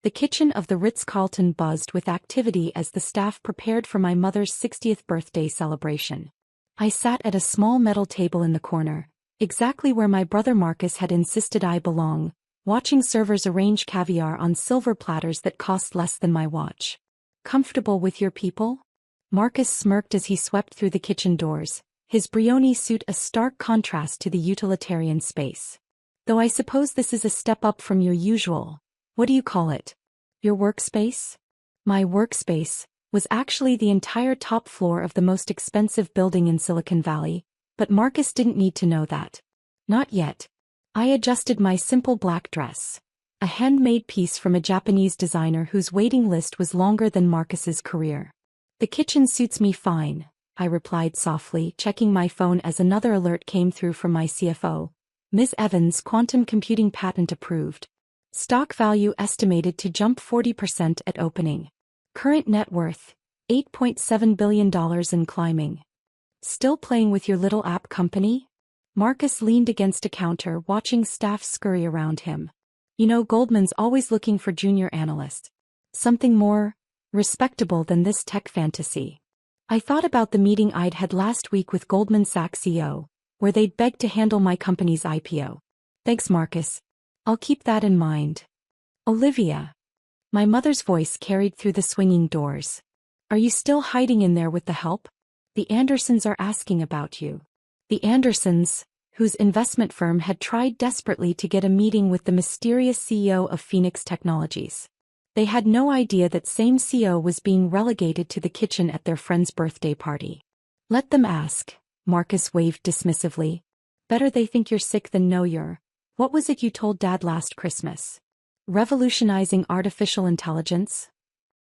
The kitchen of the Ritz-Carlton buzzed with activity as the staff prepared for my mother's 60th birthday celebration. I sat at a small metal table in the corner, exactly where my brother Marcus had insisted I belong, watching servers arrange caviar on silver platters that cost less than my watch. "Comfortable with your people?" Marcus smirked as he swept through the kitchen doors, his Brioni suit a stark contrast to the utilitarian space. "Though I suppose this is a step up from your usual, what do you call it? Your workspace?" My workspace was actually the entire top floor of the most expensive building in Silicon Valley, but Marcus didn't need to know that. Not yet. I adjusted my simple black dress, a handmade piece from a Japanese designer whose waiting list was longer than Marcus's career. "The kitchen suits me fine," I replied softly, checking my phone as another alert came through from my CFO. "Ms. Evans, quantum computing patent approved. Stock value estimated to jump 40% at opening. Current net worth, $8.7 billion and climbing. Still playing with your little app company?" Marcus leaned against a counter, watching staff scurry around him. "You know, Goldman's always looking for junior analysts. Something more respectable than this tech fantasy." I thought about the meeting I'd had last week with Goldman Sachs CEO, where they'd begged to handle my company's IPO. "Thanks, Marcus. I'll keep that in mind." "Olivia." My mother's voice carried through the swinging doors. "Are you still hiding in there with the help? The Andersons are asking about you." The Andersons, whose investment firm had tried desperately to get a meeting with the mysterious CEO of Phoenix Technologies. They had no idea that same CEO was being relegated to the kitchen at their friend's birthday party. "Let them ask," Marcus waved dismissively. "Better they think you're sick than know you're. What was it you told Dad last Christmas? Revolutionizing artificial intelligence?"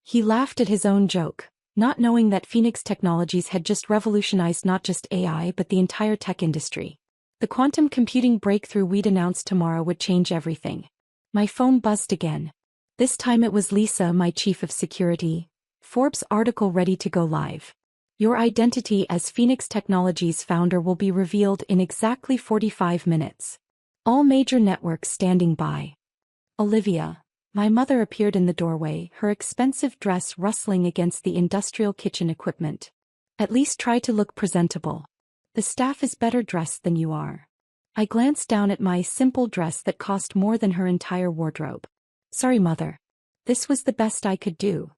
He laughed at his own joke, not knowing that Phoenix Technologies had just revolutionized not just AI but the entire tech industry. The quantum computing breakthrough we'd announced tomorrow would change everything. My phone buzzed again. This time it was Lisa, my chief of security. "Forbes article ready to go live. Your identity as Phoenix Technologies founder will be revealed in exactly 45 minutes. All major networks standing by." "Olivia." My mother appeared in the doorway, her expensive dress rustling against the industrial kitchen equipment. "At least try to look presentable. The staff is better dressed than you are." I glanced down at my simple dress that cost more than her entire wardrobe. "Sorry, Mother. This was the best I could do."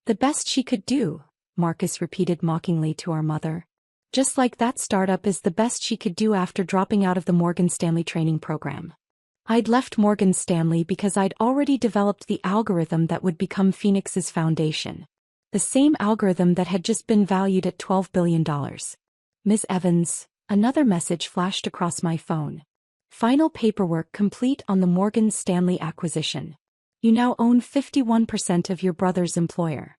"The best she could do," Marcus repeated mockingly to our mother. "Just like that startup is the best she could do after dropping out of the Morgan Stanley training program." I'd left Morgan Stanley because I'd already developed the algorithm that would become Phoenix's foundation. The same algorithm that had just been valued at $12 billion. "Ms. Evans," another message flashed across my phone. "Final paperwork complete on the Morgan Stanley acquisition. You now own 51% of your brother's employer."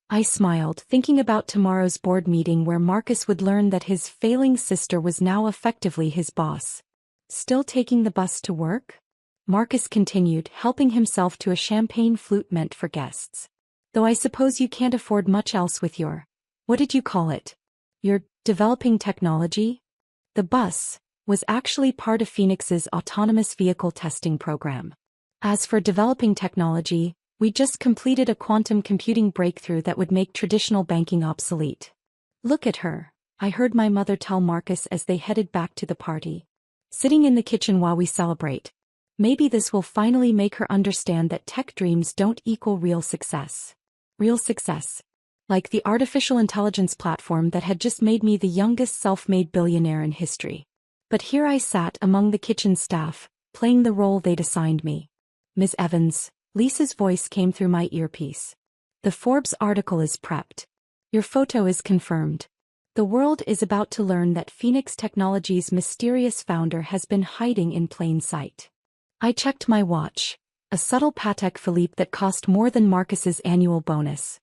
I smiled, thinking about tomorrow's board meeting where Marcus would learn that his failing sister was now effectively his boss. "Still taking the bus to work?" Marcus continued, helping himself to a champagne flute meant for guests. "Though I suppose you can't afford much else with your, what did you call it? Your developing technology?" The bus was actually part of Phoenix's autonomous vehicle testing program. As for developing technology, we just completed a quantum computing breakthrough that would make traditional banking obsolete. "Look at her," I heard my mother tell Marcus as they headed back to the party. "Sitting in the kitchen while we celebrate. Maybe this will finally make her understand that tech dreams don't equal real success." Real success. Like the artificial intelligence platform that had just made me the youngest self-made billionaire in history. But here I sat among the kitchen staff, playing the role they'd assigned me. "Ms. Evans," Lisa's voice came through my earpiece. "The Forbes article is prepped. Your photo is confirmed. The world is about to learn that Phoenix Technologies' mysterious founder has been hiding in plain sight." I checked my watch, a subtle Patek Philippe that cost more than Marcus's annual bonus.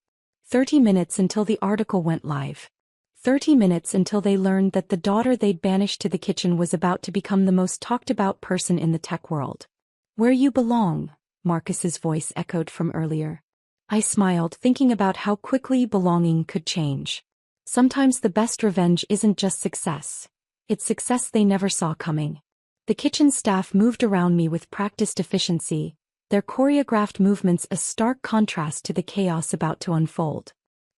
30 minutes until the article went live. 30 minutes until they learned that the daughter they'd banished to the kitchen was about to become the most talked about person in the tech world. "Where you belong," Marcus's voice echoed from earlier. I smiled, thinking about how quickly belonging could change. Sometimes the best revenge isn't just success. It's success they never saw coming. The kitchen staff moved around me with practiced efficiency, their choreographed movements a stark contrast to the chaos about to unfold.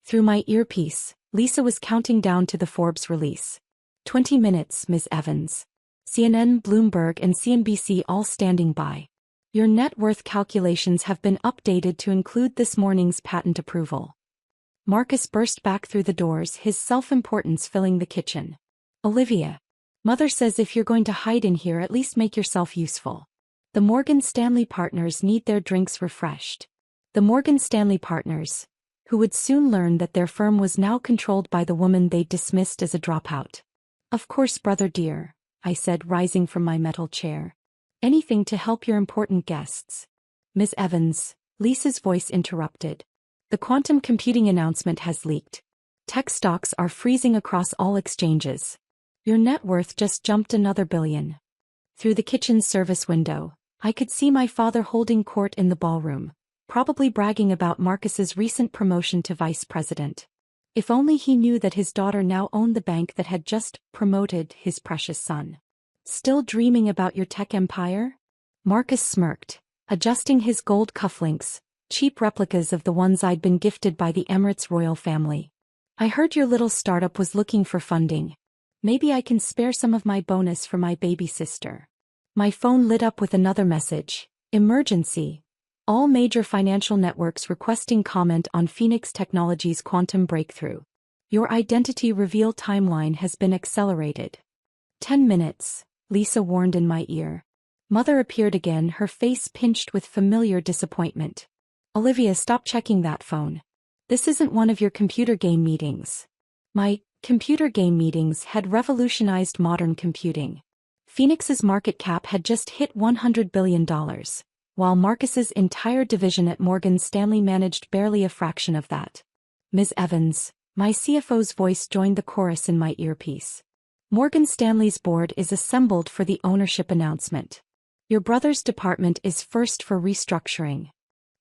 Through my earpiece, Lisa was counting down to the Forbes release. 20 minutes, Ms. Evans. CNN, Bloomberg, and CNBC all standing by. Your net worth calculations have been updated to include this morning's patent approval. Marcus burst back through the doors, his self-importance filling the kitchen. Olivia. Mother says if you're going to hide in here, at least make yourself useful. The Morgan Stanley partners need their drinks refreshed. The Morgan Stanley partners, who would soon learn that their firm was now controlled by the woman they dismissed as a dropout. Of course, brother dear, I said, rising from my metal chair. Anything to help your important guests. Ms. Evans, Lisa's voice interrupted. The quantum computing announcement has leaked. Tech stocks are freezing across all exchanges. Your net worth just jumped another $1 billion. Through the kitchen's service window, I could see my father holding court in the ballroom, probably bragging about Marcus's recent promotion to vice president. If only he knew that his daughter now owned the bank that had just promoted his precious son. Still dreaming about your tech empire? Marcus smirked, adjusting his gold cufflinks, cheap replicas of the ones I'd been gifted by the Emirates royal family. I heard your little startup was looking for funding. Maybe I can spare some of my bonus for my baby sister. My phone lit up with another message. Emergency. All major financial networks requesting comment on Phoenix Technologies' quantum breakthrough. Your identity reveal timeline has been accelerated. 10 minutes, Lisa warned in my ear. Mother appeared again, her face pinched with familiar disappointment. Olivia, stop checking that phone. This isn't one of your computer game meetings. My computer game meetings had revolutionized modern computing. Phoenix's market cap had just hit $100 billion, while Marcus's entire division at Morgan Stanley managed barely a fraction of that. Ms. Evans, my CFO's voice joined the chorus in my earpiece. Morgan Stanley's board is assembled for the ownership announcement. Your brother's department is first for restructuring.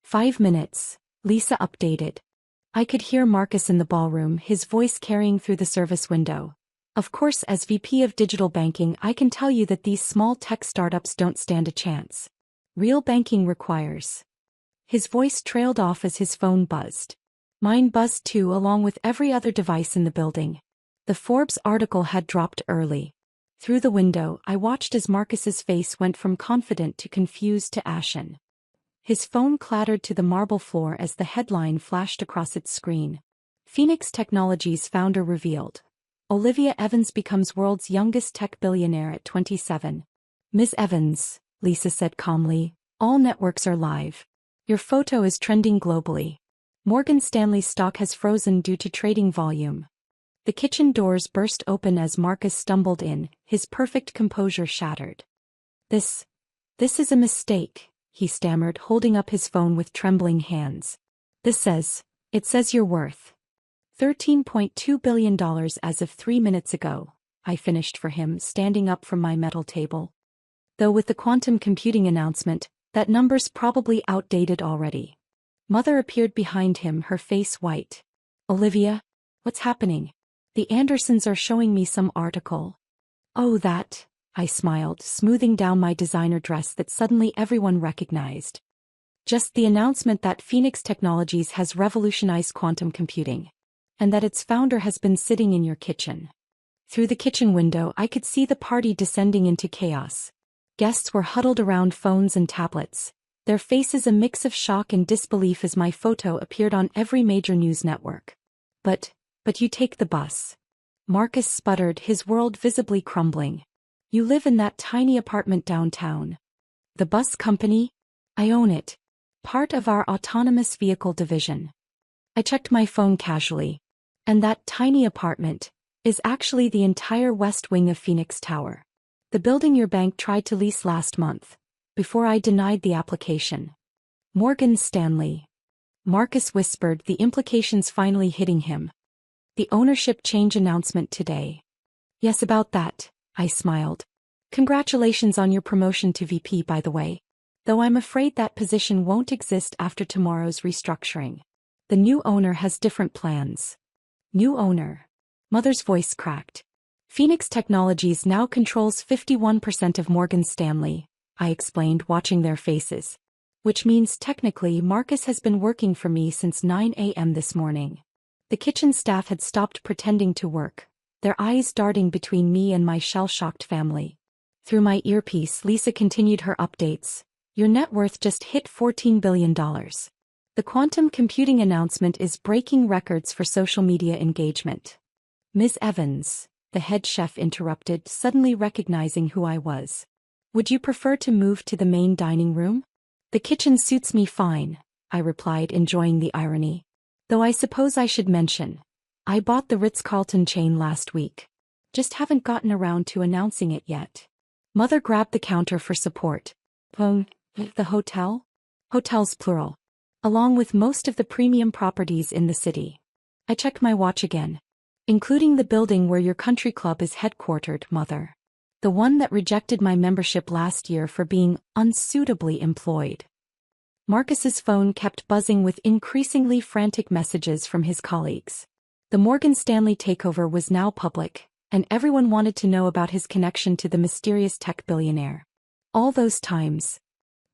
5 minutes, Lisa updated. I could hear Marcus in the ballroom, his voice carrying through the service window. Of course, as VP of Digital Banking, I can tell you that these small tech startups don't stand a chance. Real banking requires. His voice trailed off as his phone buzzed. Mine buzzed too, along with every other device in the building. The Forbes article had dropped early. Through the window, I watched as Marcus's face went from confident to confused to ashen. His phone clattered to the marble floor as the headline flashed across its screen. Phoenix Technologies founder revealed. Olivia Evans becomes world's youngest tech billionaire at 27. Ms. Evans, Lisa said calmly, all networks are live. Your photo is trending globally. Morgan Stanley's stock has frozen due to trading volume. The kitchen doors burst open as Marcus stumbled in, his perfect composure shattered. This is a mistake, he stammered, holding up his phone with trembling hands. It says you're worth $13.2 billion as of 3 minutes ago, I finished for him, standing up from my metal table. Though with the quantum computing announcement, that number's probably outdated already. Mother appeared behind him, her face white. Olivia, what's happening? The Andersons are showing me some article. Oh, that, I smiled, smoothing down my designer dress that suddenly everyone recognized. Just the announcement that Phoenix Technologies has revolutionized quantum computing. And that its founder has been sitting in your kitchen. Through the kitchen window, I could see the party descending into chaos. Guests were huddled around phones and tablets, their faces a mix of shock and disbelief as my photo appeared on every major news network. But you take the bus. Marcus sputtered, his world visibly crumbling. You live in that tiny apartment downtown. The bus company? I own it. Part of our autonomous vehicle division. I checked my phone casually. And that tiny apartment is actually the entire west wing of Phoenix Tower. The building your bank tried to lease last month, before I denied the application. Morgan Stanley. Marcus whispered, the implications finally hitting him. The ownership change announcement today. Yes, about that, I smiled. Congratulations on your promotion to VP, by the way. Though I'm afraid that position won't exist after tomorrow's restructuring. The new owner has different plans. New owner. Mother's voice cracked. Phoenix Technologies now controls 51% of Morgan Stanley, I explained, watching their faces. Which means technically Marcus has been working for me since 9 a.m. this morning. The kitchen staff had stopped pretending to work, their eyes darting between me and my shell-shocked family. Through my earpiece, Lisa continued her updates. Your net worth just hit $14 billion. The quantum computing announcement is breaking records for social media engagement. Ms. Evans, the head chef interrupted, suddenly recognizing who I was. Would you prefer to move to the main dining room? The kitchen suits me fine, I replied, enjoying the irony. Though I suppose I should mention, I bought the Ritz-Carlton chain last week. Just haven't gotten around to announcing it yet. Mother grabbed the counter for support. The hotel? Hotels plural. Along with most of the premium properties in the city. I checked my watch again. Including the building where your country club is headquartered, Mother. The one that rejected my membership last year for being unsuitably employed. Marcus's phone kept buzzing with increasingly frantic messages from his colleagues. The Morgan Stanley takeover was now public, and everyone wanted to know about his connection to the mysterious tech billionaire. All those times,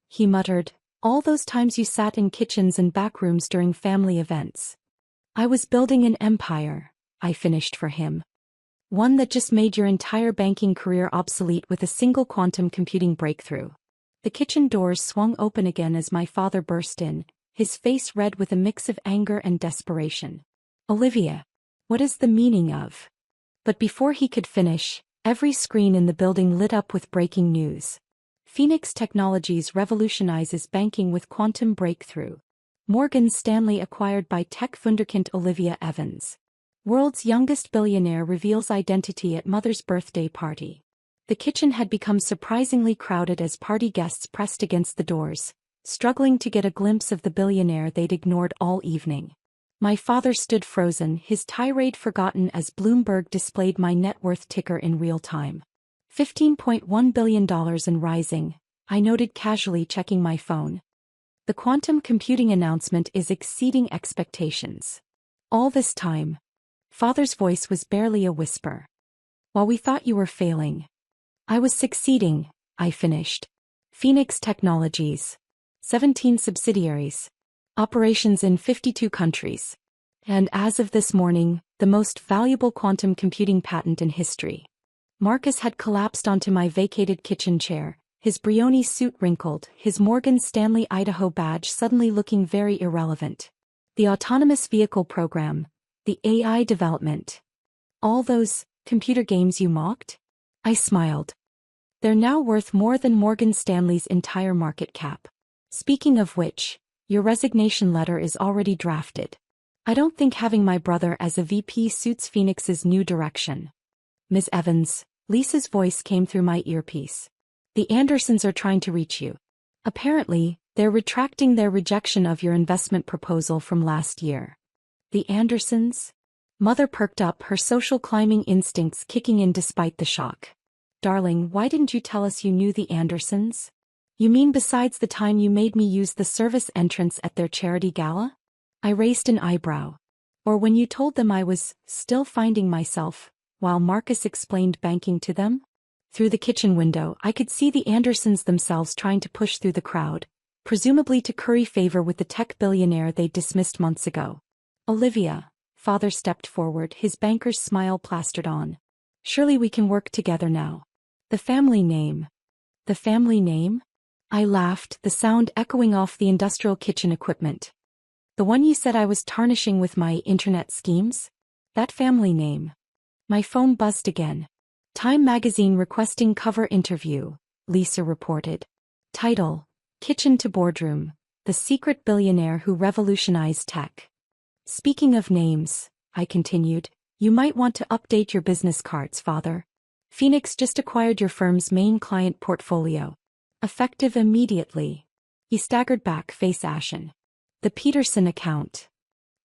he muttered, all those times you sat in kitchens and back rooms during family events. I was building an empire, I finished for him. One that just made your entire banking career obsolete with a single quantum computing breakthrough. The kitchen doors swung open again as my father burst in, his face red with a mix of anger and desperation. Olivia, what is the meaning of? But before he could finish, every screen in the building lit up with breaking news. Phoenix Technologies revolutionizes banking with quantum breakthrough. Morgan Stanley acquired by tech wunderkind Olivia Evans. World's youngest billionaire reveals identity at mother's birthday party. The kitchen had become surprisingly crowded as party guests pressed against the doors, struggling to get a glimpse of the billionaire they'd ignored all evening. My father stood frozen, his tirade forgotten as Bloomberg displayed my net worth ticker in real time. $15.1 billion and rising, I noted casually, checking my phone. The quantum computing announcement is exceeding expectations. All this time, Father's voice was barely a whisper. While we thought you were failing, I was succeeding, I finished. Phoenix Technologies. 17 subsidiaries. Operations in 52 countries. And as of this morning, the most valuable quantum computing patent in history. Marcus had collapsed onto my vacated kitchen chair, his Brioni suit wrinkled, his Morgan Stanley Idaho badge suddenly looking very irrelevant. The autonomous vehicle program, the AI development. All those computer games you mocked? I smiled. They're now worth more than Morgan Stanley's entire market cap. Speaking of which, your resignation letter is already drafted. I don't think having my brother as a VP suits Phoenix's new direction. Ms. Evans, Lisa's voice came through my earpiece. The Andersons are trying to reach you. Apparently, they're retracting their rejection of your investment proposal from last year. The Andersons? Mother perked up, her social climbing instincts kicking in despite the shock. Darling, why didn't you tell us you knew the Andersons? You mean besides the time you made me use the service entrance at their charity gala? I raised an eyebrow. Or when you told them I was still finding myself, while Marcus explained banking to them? Through the kitchen window, I could see the Andersons themselves trying to push through the crowd, presumably to curry favor with the tech billionaire they dismissed months ago. Olivia, Father stepped forward, his banker's smile plastered on. Surely we can work together now. The family name. The family name? I laughed, the sound echoing off the industrial kitchen equipment. The one you said I was tarnishing with my internet schemes? That family name. My phone buzzed again. Time magazine requesting cover interview, Lisa reported. Title, Kitchen to Boardroom, The Secret Billionaire Who Revolutionized Tech. Speaking of names, I continued, you might want to update your business cards, Father. Phoenix just acquired your firm's main client portfolio. Effective immediately. He staggered back, face ashen. The Peterson account.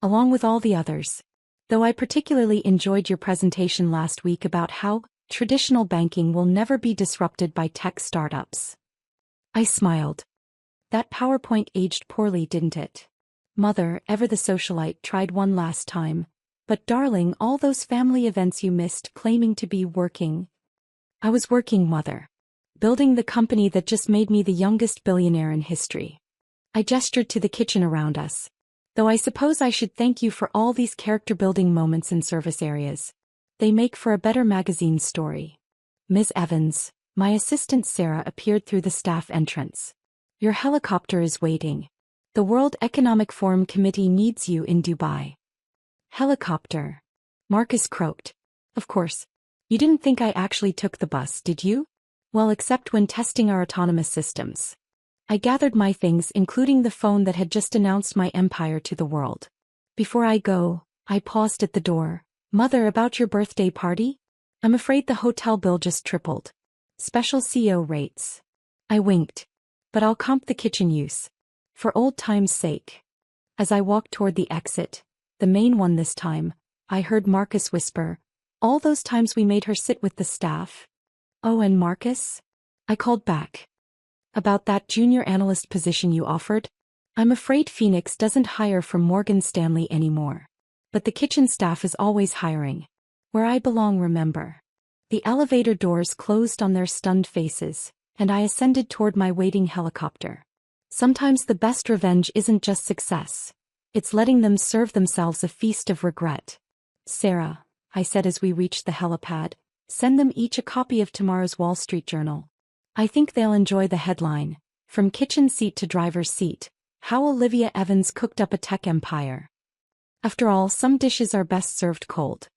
Along with all the others. Though I particularly enjoyed your presentation last week about how traditional banking will never be disrupted by tech startups. I smiled. That PowerPoint aged poorly, didn't it? Mother, ever the socialite, tried one last time. But darling, all those family events you missed claiming to be working. I was working, Mother. Building the company that just made me the youngest billionaire in history. I gestured to the kitchen around us. Though I suppose I should thank you for all these character-building moments in service areas. They make for a better magazine story. Ms. Evans, my assistant Sarah appeared through the staff entrance. Your helicopter is waiting. The World Economic Forum Committee needs you in Dubai. Helicopter. Marcus croaked. Of course. You didn't think I actually took the bus, did you? Well, except when testing our autonomous systems. I gathered my things, including the phone that had just announced my empire to the world. Before I go, I paused at the door. Mother, about your birthday party? I'm afraid the hotel bill just tripled. Special CO rates. I winked. But I'll comp the kitchen use. For old time's sake. As I walked toward the exit, the main one this time, I heard Marcus whisper, all those times we made her sit with the staff. Oh, and Marcus? I called back. About that junior analyst position you offered? I'm afraid Phoenix doesn't hire from Morgan Stanley anymore. But the kitchen staff is always hiring. Where I belong, remember. The elevator doors closed on their stunned faces, and I ascended toward my waiting helicopter. Sometimes the best revenge isn't just success. It's letting them serve themselves a feast of regret. Sarah, I said as we reached the helipad, send them each a copy of tomorrow's Wall Street Journal. I think they'll enjoy the headline, From Kitchen Seat to Driver's Seat, How Olivia Evans Cooked Up a Tech Empire. After all, some dishes are best served cold.